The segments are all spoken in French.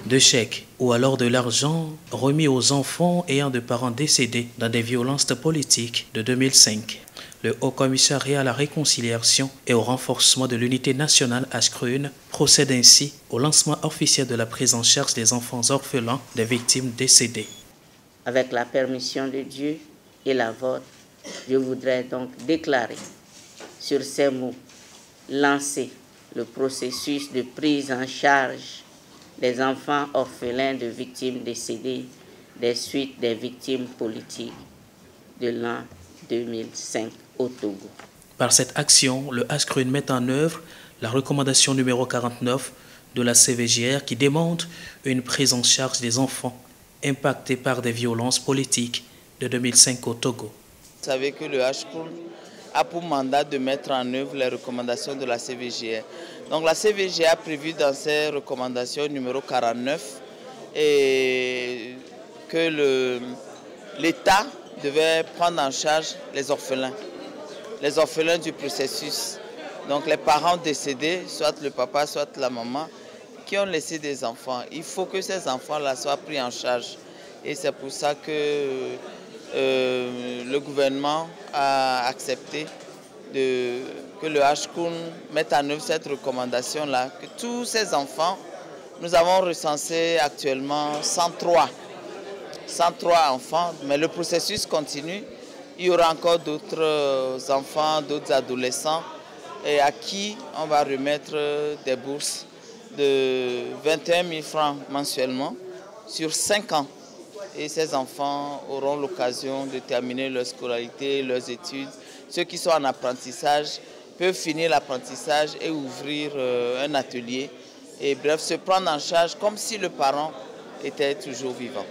de chèques ou alors de l'argent remis aux enfants ayant des parents décédés dans des violences politiques de 2005. Le Haut Commissariat à la réconciliation et au renforcement de l'unité nationale Ashkrune procède ainsi au lancement officiel de la prise en charge des enfants orphelins des victimes décédées. Avec la permission de Dieu et la vôtre, je voudrais donc déclarer sur ces mots, lancer le processus de prise en charge des enfants orphelins de victimes décédées des suites des victimes politiques de l'an 2005 au Togo. Par cette action, le Ashkrune met en œuvre la recommandation numéro 49 de la CVJR qui demande une prise en charge des enfants impactés par des violences politiques de 2005 au Togo. Vous savez que le Ashkrune a pour mandat de mettre en œuvre les recommandations de la CVJR. Donc la CVJR a prévu dans ses recommandations numéro 49 et que l'État devait prendre en charge les orphelins du processus. Donc les parents décédés, soit le papa, soit la maman, qui ont laissé des enfants. Il faut que ces enfants-là soient pris en charge. Et c'est pour ça que le gouvernement a accepté que le Ashkrune mette en œuvre cette recommandation-là, que tous ces enfants, nous avons recensé actuellement 103 enfants, mais le processus continue. Il y aura encore d'autres enfants, d'autres adolescents, et à qui on va remettre des bourses de 21 000 francs mensuellement sur 5 ans. Et ces enfants auront l'occasion de terminer leur scolarité, leurs études. Ceux qui sont en apprentissage peuvent finir l'apprentissage et ouvrir un atelier. Et bref, se prendre en charge comme si le parent était toujours vivant.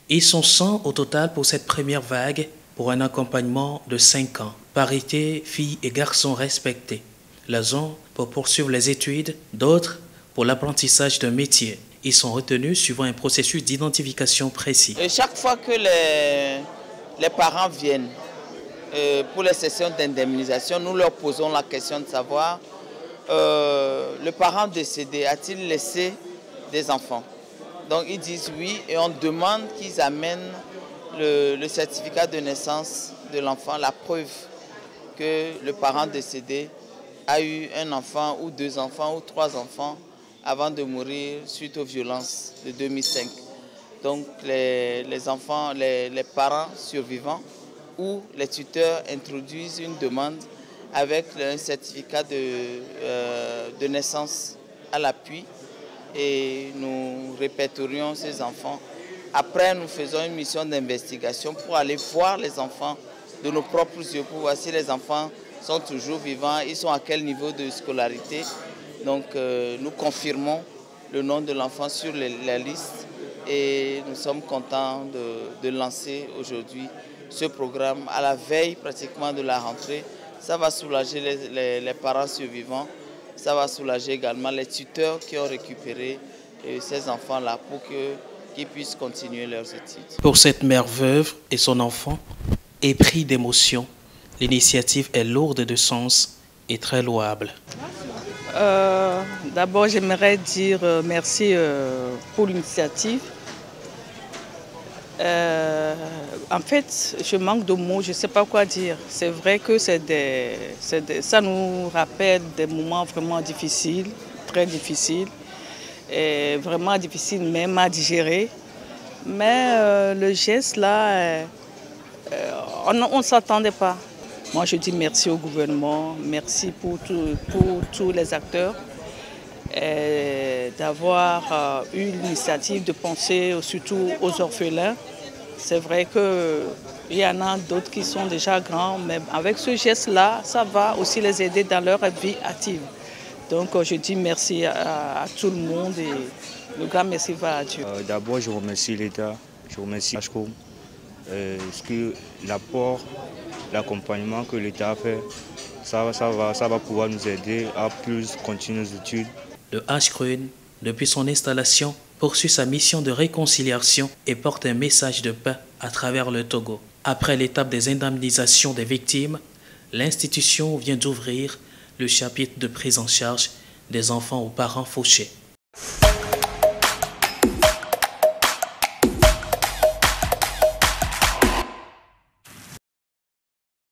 Ils sont 100 au total pour cette première vague pour un accompagnement de 5 ans. Parité, filles et garçons respectés. Les uns pour poursuivre les études, d'autres pour l'apprentissage d'un métier. Ils sont retenus suivant un processus d'identification précis. Et chaque fois que les parents viennent pour les sessions d'indemnisation, nous leur posons la question de savoir le parent décédé a-t-il laissé des enfants? Donc ils disent oui et on demande qu'ils amènent le certificat de naissance de l'enfant, la preuve que le parent décédé a eu un enfant ou 2 enfants ou 3 enfants avant de mourir suite aux violences de 2005. Donc les enfants, les parents survivants ou les tuteurs introduisent une demande avec un certificat de naissance à l'appui et nous répertorions ces enfants. Après, nous faisons une mission d'investigation pour aller voir les enfants de nos propres yeux pour voir si les enfants sont toujours vivants, ils sont à quel niveau de scolarité. Donc nous confirmons le nom de l'enfant sur la liste et nous sommes contents de lancer aujourd'hui ce programme à la veille pratiquement de la rentrée. Ça va soulager les parents survivants, ça va soulager également les tuteurs qui ont récupéré ces enfants-là pour qu'ils puissent continuer leurs études. Pour cette mère veuve et son enfant, épris d'émotion, l'initiative est lourde de sens et très louable. D'abord, j'aimerais dire merci pour l'initiative. En fait, je manque de mots, je ne sais pas quoi dire. C'est vrai que ça nous rappelle des moments vraiment difficiles, très difficiles, et vraiment difficiles même à digérer. Mais le geste là, on ne s'attendait pas. Moi, je dis merci au gouvernement, merci pour tous les acteurs d'avoir eu l'initiative de penser surtout aux orphelins. C'est vrai qu'il y en a d'autres qui sont déjà grands, mais avec ce geste-là, ça va aussi les aider dans leur vie active. Donc, je dis merci à tout le monde et le grand merci va à Dieu. D'abord, je remercie l'État, je remercie Ashkrune, parce que l'apport, l'accompagnement que l'État a fait, ça va pouvoir nous aider à plus continuer nos études. Le Ashkrune, depuis son installation, poursuit sa mission de réconciliation et porte un message de paix à travers le Togo. Après l'étape des indemnisations des victimes, l'institution vient d'ouvrir le chapitre de prise en charge des enfants aux parents fauchés.